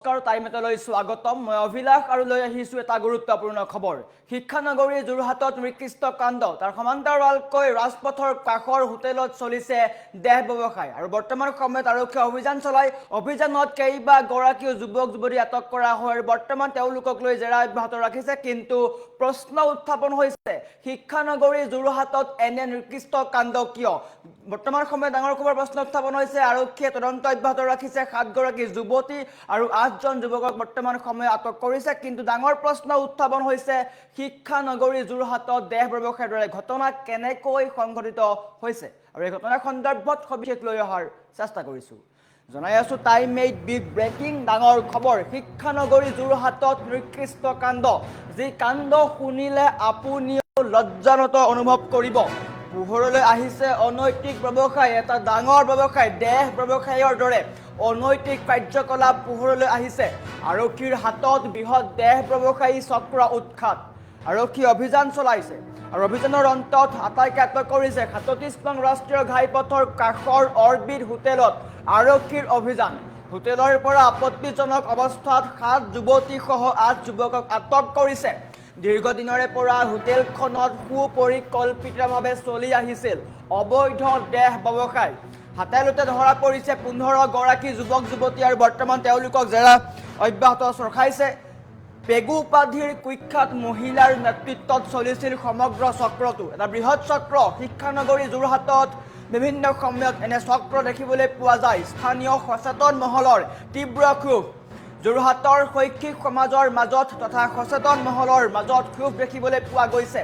নমস্কাৰ টাইমেটলৈ স্বাগতম মই অভিলাষ আৰু লৈ আহিছো এটা গুৰুত্বপূৰ্ণ খবৰ শিক্ষানগৰী যোৰহাটত নিকৃষ্ট কাণ্ড তাৰ সমান্তৰালকৈ ৰাজপথৰ কাষৰ হোটেলত চলিছে দেহ ব্যৱসায় আৰু বৰ্তমান সময়ত আৰক্ষী অভিযান চলাই অভিযানত কেইবা গৰাকী যুৱক যুৱতী আটক কৰা হয় আৰু বৰ্তমান তেওঁলোকক লৈ জেৰা অব্যাহত ৰাখিছে কিন্তু প্ৰশ্ন উত্থাপন হৈছে শিক্ষানগৰী যোৰহাটত এনে নিকৃষ্ট কাণ্ড কিয় বৰ্তমান সময়ত ডাঙৰ খবৰ প্ৰশ্ন উত্থাপন হৈছে আৰক্ষীয়ে তদন্ত অব্যাহত ৰাখিছে 7 গৰাকী যুৱতী আৰু 8 জন যুৱকক বৰ্তমান সময়ত আটক কৰিছে কিন্তু ডাঙৰ প্ৰশ্ন উত্থাপন হৈছে শিক্ষানগৰী যোৰহাটত দেহ ব্যৱসায়ৰ দৰে ঘটনা কেনেকৈ সংঘটিত হৈছে আৰু এই ঘটনাৰ সন্দৰ্ভত সবিশেষ লৈ অহাৰ চেষ্টা কৰিছো জনাই আছো টাইম 8 বিগ ব্ৰেকিং ডাঙৰ খবৰ শিক্ষানগৰী যোৰহাটত নিকৃষ্ট কাণ্ড যি কাণ্ড শুনিলে আপুনিও লজ্জানত অনুভৱ কৰিব পোহৰলৈ আহিছে অনৈতিক ব্যৱসায় এটা ডাঙৰ ব্যৱসায় দেহ ব্যৱসায়ৰ দৰে অনৈতিক কাৰ্যকলাপ পোহৰলৈ আহিছে আৰক্ষীৰ হাতত বৃহৎ দেহ ব্যৱসায়ী চক্ৰ উৎখাত আৰক্ষী অভিযান চলাইছে আৰু অভিযানৰ অন্তত আটাইকে আটক কৰিছে 37 নং ৰাষ্ট্ৰীয় ঘাইপথৰ কাষৰ অৰবিট হোটেলত আৰক্ষীৰ অভিযান হোটেলৰ পৰা আপত্তিজনক অৱস্থাত 7 যুৱতী সহ 8 যুৱকক আটক কৰিছে দীৰ্ঘদিনৰে পৰা হোটেলখনত সুপৰিকল্পিতভাৱে চলি আহিছিল অবৈধ দেহ ব্যৱসায় হাতেলুতে ধৰা পৰিছে 15 গৰাকী যুৱক যুৱতী আৰু বৰ্তমান তেওঁলোকক জেৰা অব্যাহত ৰখাইছে পেগু উপাধিৰ কুখ্যাত মহিলাৰ নেতৃত্বত চলিছিল সমগ্ৰ চক্ৰটো এটা বৃহৎ চক্ৰ শিক্ষানগৰী যোৰহাটত বিভিন্ন সময়ত এনে চক্ৰ দেখিবলৈ পোৱা যায় স্থানীয় সচেতন মহলৰ তীব্ৰ ক্ষোভ যোৰহাটৰ শৈক্ষিক সমাজৰ মাজত তথা সচেতন মহলৰ মাজত ক্ষোভ দেখিবলৈ পোৱা গৈছে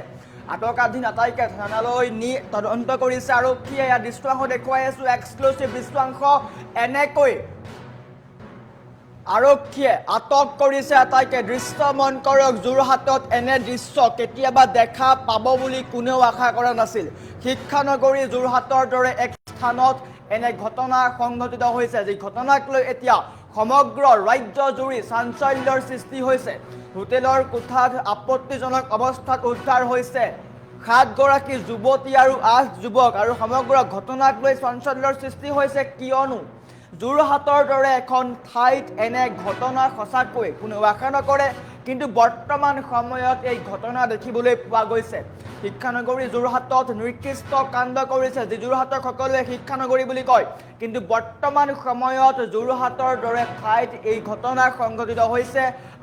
আটকাধীন আটাইকে থানালৈ নি তদন্ত কৰিছে আৰক্ষীয়ে ইয়াৰ দৃশ্যাংশ দেখুৱাই আছো এক্সক্লুচিভ দৃশ্যাংশ এনেকৈ আৰক্ষীয়ে আটক কৰিছে আটাইকে দৃশ্যমন কৰক যোৰহাটত এনে দৃশ্য কেতিয়াবা দেখা পাব বুলি কোনেও আশা কৰা নাছিল শিক্ষানগৰী যোৰহাটৰ দৰে এক স্থানত এনে ঘটনা সংঘটিত হৈছে যি ঘটনাক লৈ এতিয়া সমগ্ৰ ৰাজ্য জুৰি চাঞ্চল্যৰ সৃষ্টি হৈছে হোটেলৰ কোঠাত আপত্তিজনক অৱস্থাত উদ্ধাৰ হৈছে 7 গৰাকী যুৱতী আৰু 8 যুৱক আৰু সমগ্ৰ ঘটনাক লৈ চাঞ্চল্যৰ সৃষ্টি হৈছে কিয়নো যোৰহাটৰ দৰে এখন ঠাইত এনে ঘটনা সঁচাকৈ কোনো আশা নকৰে কিন্তু বৰ্তমান সময়ত এই ঘটনা দেখিবলৈ পোৱা গৈছে শিক্ষানগৰী যোৰহাটত নিকৃষ্ট কাণ্ড কৰিছে যি যোৰহাটৰ সকলোৱে শিক্ষানগৰী বুলি কয় কিন্তু বৰ্তমান সময়ত যোৰহাটৰ দৰে ঠাইত এই ঘটনা সংঘটিত হৈছে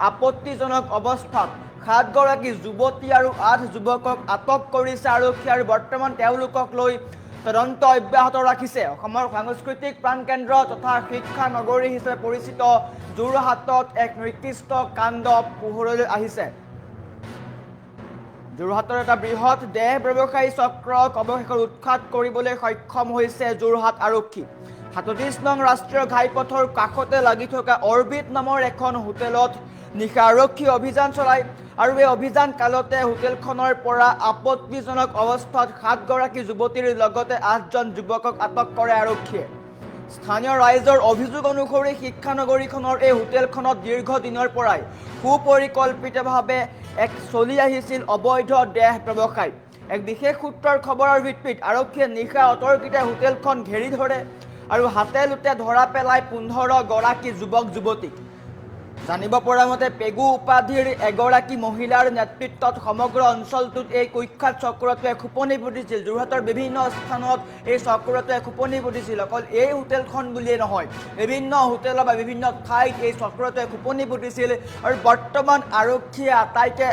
আপত্তিজনক অৱস্থাত 7 গৰাকী যুৱতী আৰু 8 যুৱকক আটক কৰিছে আৰক্ষী আৰু বৰ্তমান তেওঁলোকক লৈ তদন্ত অব্যাহত ৰাখিছে অসমৰ সাংস্কৃতিক প্ৰাণকেন্দ্ৰ তথা শিক্ষা নগৰী হিচাপে পৰিচিত যোৰহাটত এক নিকৃষ্ট কাণ্ড পোহৰলৈ আহিছে যোৰহাটৰ এটা বৃহৎ দেহ ব্যৱসায়ী চক্ৰক অৱশেষত উৎখাত কৰিবলৈ সক্ষম হৈছে যোৰহাট আৰক্ষী 37 নং ৰাষ্ট্ৰীয় ঘাইপথৰ কাষতে লাগি থকা অৰবিট নামৰ এখন হোটেলত নিশা আৰক্ষী অভিযান চলায় আৰু এই অভিযান কালতে হোটেলখনৰ পৰা আপত্তিজনক অৱস্থাত 7 গৰাকী যুৱতীৰ লগতে 8 জন যুৱকক আটক কৰে আৰক্ষীয়ে স্থানীয় ৰাইজৰ অভিযোগ অনুসৰি শিক্ষানগৰীখনৰ এই হোটেলখনত দীৰ্ঘদিনৰ পৰাই সুপৰিকল্পিতভাৱে এক চলি আহিছিল অবৈধ দেহ ব্যৱসায় এক বিশেষ সূত্ৰৰ খবৰৰ ভিত্তিত আৰক্ষীয়ে নিশা অতৰ্কিতে হোটেলখন ঘেৰি ধৰে আৰু হাতেলুতে ধৰা পেলাই 15 গৰাকী যুৱক যুৱতীক জানিব পৰা মতে পেগু উপাধিৰ এগৰাকী মহিলাৰ নেতৃত্বত সমগ্ৰ অঞ্চলটোত এই কুখ্যাত চক্ৰটোৱে খোপনি পুতিছিল যোৰহাটৰ বিভিন্ন স্থানত এই চক্ৰটোৱে খোপনি পুতিছিল অকল এই হোটেলখন বুলিয়ে নহয় বিভিন্ন হোটেল বা বিভিন্ন ঠাইত এই চক্ৰটোৱে খোপনি পুতিছিল আৰু বৰ্তমান আৰক্ষীয়ে আটাইকে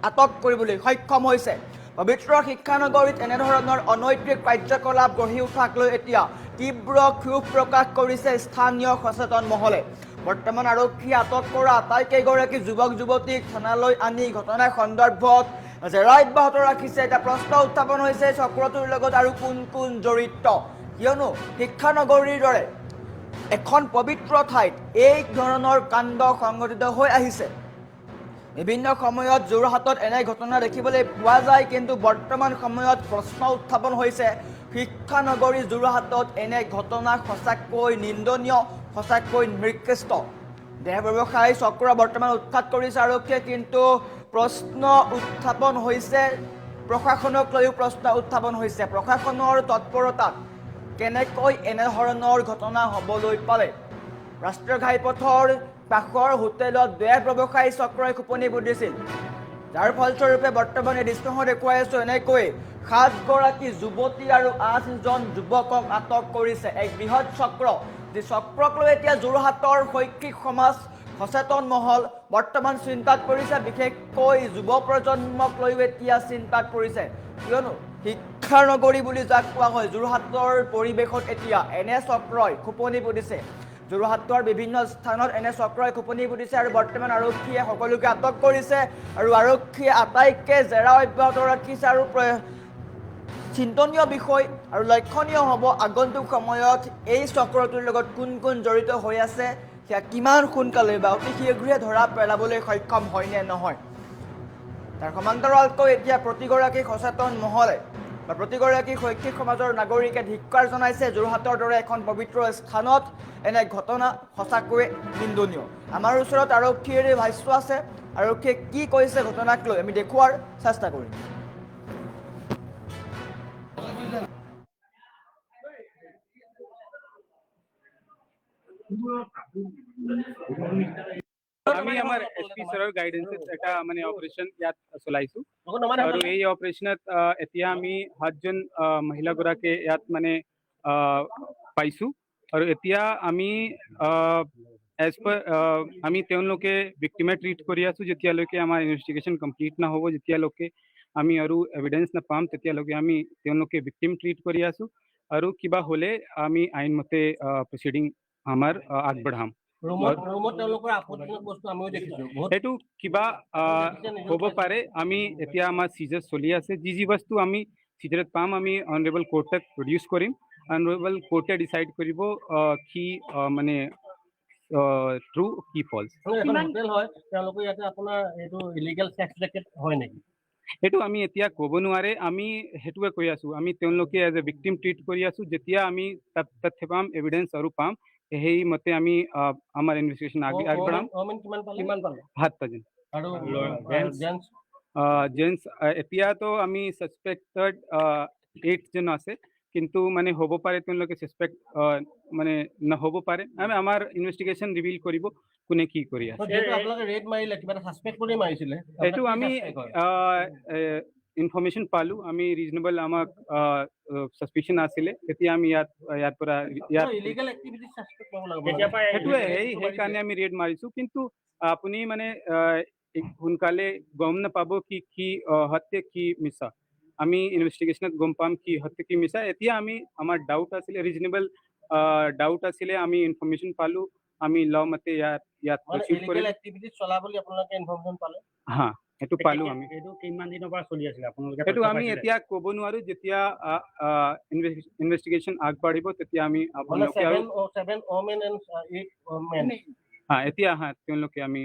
আটক কৰিবলৈ সক্ষম হৈছে পবিত্ৰ শিক্ষানগৰীত এনেধৰণৰ অনৈতিক কাৰ্যকলাপ গঢ়ি উঠাক লৈ এতিয়া তীব্ৰ ক্ষোভ প্ৰকাশ কৰিছে স্থানীয় সচেতন মহলে বৰ্তমান আৰক্ষীয়ে আটক কৰা আটাইকেইগৰাকী যুৱক যুৱতীক থানালৈ আনি ঘটনাৰ সন্দৰ্ভত জেৰা অব্যাহত ৰাখিছে এটা প্ৰশ্ন উত্থাপন হৈছে চক্ৰটোৰ লগত আৰু কোন কোন জড়িত কিয়নো শিক্ষানগৰীৰ দৰে এখন পবিত্ৰ ঠাইত এই ধৰণৰ কাণ্ড সংঘটিত হৈ আহিছে বিভিন্ন সময়ত যোৰহাটত এনে ঘটনা দেখিবলৈ পোৱা যায় কিন্তু বৰ্তমান সময়ত প্ৰশ্ন উত্থাপন হৈছে শিক্ষানগৰী যোৰহাটত এনে ঘটনা সঁচাকৈ নিন্দনীয় সঁচাকৈ নিকৃষ্ট দেহ ব্যৱসায়ী চক্ৰ বৰ্তমান উৎখাত কৰিছে আৰক্ষীয়ে কিন্তু প্ৰশ্ন উত্থাপন হৈছে প্ৰশাসনক লৈও প্ৰশ্ন উত্থাপন হৈছে প্ৰশাসনৰ তৎপৰতাত কেনেকৈ এনে ধৰণৰ ঘটনা হ'বলৈ পালে ৰাষ্ট্ৰীয় ঘাইপথৰ কাষৰ হোটেলত বেয়া ব্যৱসায়ী চক্ৰই খোপনি পুতিছিল যাৰ ফলস্বৰূপে বৰ্তমান এই দৃশ্যসমূহ দেখুৱাই আছো এনেকৈ 7গৰাকী যুৱতী আৰু 8জন যুৱকক আটক কৰিছে এক বৃহৎ চক্ৰ যি চক্ৰক লৈ এতিয়া যোৰহাটৰ শৈক্ষিক সমাজ সচেতন মহল বৰ্তমান চিন্তাত পৰিছে বিশেষকৈ যুৱ প্ৰজন্মক লৈ এতিয়া চিন্তাত পৰিছে কিয়নো শিক্ষাৰ নগৰী বুলি যাক কোৱা হয় যোৰহাটৰ পৰিৱেশত এতিয়া এনে চক্ৰই খোপনি পুতিছে যোৰহাটৰ বিভিন্ন স্থানত এনে চক্ৰই খোপনি পুতিছে আৰু বৰ্তমান আৰক্ষীয়ে সকলোকে আটক কৰিছে আৰু আৰক্ষীয়ে আটাইকে জেৰা অব্যাহত ৰাখিছে আৰু চিন্তনীয় বিষয় আৰু লক্ষণীয় হ'ব আগন্তুক সময়ত এই চক্ৰটোৰ লগত কোন কোন জড়িত হৈ আছে সেয়া কিমান সোনকালে বা অতি শীঘ্ৰে ধৰা পেলাবলৈ সক্ষম হয় নে নহয় তাৰ সমান্তৰালকৈ এতিয়া প্ৰতিগৰাকী সচেতন মহলে বা প্ৰতিগৰাকী শৈক্ষিক সমাজৰ নাগৰিকে ধিক্কাৰ জনাইছে যোৰহাটৰ দৰে এখন পবিত্ৰ স্থানত এনে ঘটনা সঁচাকৈয়ে নিন্দনীয় আমাৰ ওচৰত আৰক্ষীৰ ভাষ্য আছে আৰক্ষীয়ে কি কৈছে ঘটনাক লৈ আমি দেখুৱাৰ চেষ্টা কৰিম আমি আমাৰ এছপি ছাৰৰ গাইডেন্সত এটা মানে অপাৰেশ্যন ইয়াত চলাইছোঁ আৰু এই অপাৰেশ্যনত এতিয়া আমি 7জন মহিলাগৰাকী ইয়াত মানে পাইছোঁ আৰু এতিয়া আমি এজ পাৰ আমি তেওঁলোকে ভিক্টিমে ট্ৰিট কৰি আছোঁ যেতিয়ালৈকে আমাৰ ইনভেষ্টিগেশ্যন কমপ্লিট নহ'ব যেতিয়ালৈকে আমি আৰু এভিডেন্স নাপাম তেতিয়ালৈকে আমি তেওঁলোকে ভিক্টিম ট্ৰিট কৰি আছোঁ আৰু কিবা হ'লে আমি আইনমতে প্ৰচিডিং আমাৰ আগবঢ়াম সেইটো কিবা হ'ব পাৰে আমি এতিয়া আমাৰ চিজাৰ চলি আছে যি বস্তু আমি চিজাৰত পাম আমি অনাৰেবল কোৰ্টক প্ৰডিউচ কৰিম অনাৰেবল কোৰ্টে ডিচাইড কৰিব কি মানে ট্ৰু কি ফলছ সেইটো আমি এতিয়া ক'ব নোৱাৰে আমি সেইটোৱে কৈ আছোঁ আমি তেওঁলোকে এজ এ ভিক্টিম ট্ৰিট কৰি আছোঁ যেতিয়া আমি তথ্য পাম এভিডেন্স আৰু পাম সেই মতে আমি আমাৰ ইনভেষ্টিগেশ্যন আগবঢ়াম 7জন জেন্টছ এতিয়াতো আমি ছাছপেক্টেড 8জন আছে কিন্তু মানে হ'ব পাৰে তেওঁলোকে ছাছপেক্ট মানে নহ'ব পাৰে আমি আমাৰ ইনভেষ্টিগেশ্যন ৰিভিল কৰিব কোনে কি কৰি আছে এইটো আমি ইনফৰমেশ্যন পালোঁ আমি ৰিজনেবল আমাক ছাছপিশ্যন আছিলে তেতিয়া আমি ইয়াৰ পৰা সেইটোৱে সেইকাৰণে আমি ৰেড মাৰিছোঁ কিন্তু আপুনি মানে সোনকালে গম নাপাব কি সত্য কি মিছা আমি ইনভেষ্টিগেশ্যনত গম পাম কি সত্য কি মিছা এতিয়া আমি আমাৰ ডাউট আছিলে ৰিজনেবল ডাউট আছিলে আমি ইনফৰমেশ্যন পালোঁ আমি ল মতে ইয়াত প্ৰচিড কৰিম হা সেইটো পালোঁ আমি কিমান দিনৰ পৰা চলি আছিলে আপোনালোকে সেইটো আমি এতিয়া ক'ব নোৱাৰোঁ যেতিয়া ইনভেষ্টিগেশ্যন আগবাঢ়িব তেতিয়া আমি আপোনালোকে হা এতিয়া হা তেওঁলোকে আমি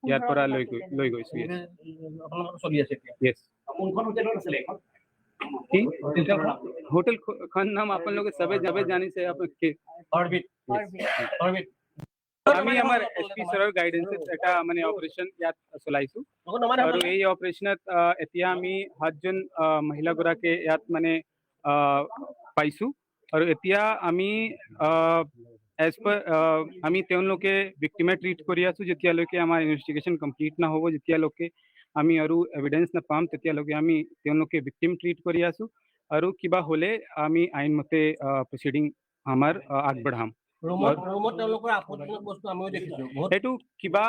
ইয়াৰ পৰা লৈ গৈছোঁ হোটেলখন নাম আপোনালোকে চবে জানিছে আমি আমাৰ এছপি ছাৰৰ গাইডেন্সত এটা মানে অপাৰেশ্যন ইয়াত চলাইছোঁ আৰু এই অপাৰেশ্যনত এতিয়া আমি 7জন মহিলাগৰাকী ইয়াত মানে পাইছোঁ আৰু এতিয়া আমি এজ পাৰ আমি তেওঁলোকে ভিক্টিমে ট্ৰিট কৰি আছোঁ যেতিয়ালৈকে আমাৰ ইনভেষ্টিগেশ্যন কমপ্লিট নহ'ব যেতিয়ালৈকে আমি আৰু এভিডেন্স নাপাম তেতিয়ালৈকে আমি তেওঁলোকে ভিক্টিম ট্ৰিট কৰি আছোঁ আৰু কিবা হ'লে আমি আইনমতে প্ৰচিডিং আমাৰ আগবঢ়াম সেইটো কিবা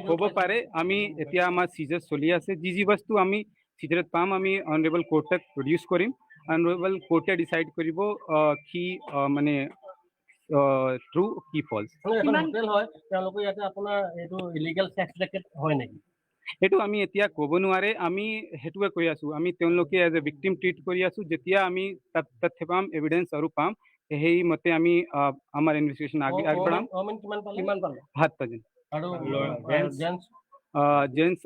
হ'ব পাৰে আমি এতিয়া আমাৰ চিজাৰ চলি আছে যি বস্তু আমি চিজাৰত পাম আমি অনাৰেবল কোৰ্টক প্ৰডিউচ কৰিম অনাৰেবল কোৰ্টে ডিচাইড কৰিব কি মানে ট্ৰু কি ফলছ সেইটো আমি এতিয়া ক'ব নোৱাৰে আমি সেইটোৱে কৈ আছোঁ আমি তেওঁলোকে এজ এ ভিক্টিম ট্ৰিট কৰি আছোঁ যেতিয়া আমি তথ্য পাম এভিডেন্স আৰু পাম সেই মতে আমি আমাৰ ইনভেষ্টিগেশ্যন আগবঢ়াম 7জন জেন্টছ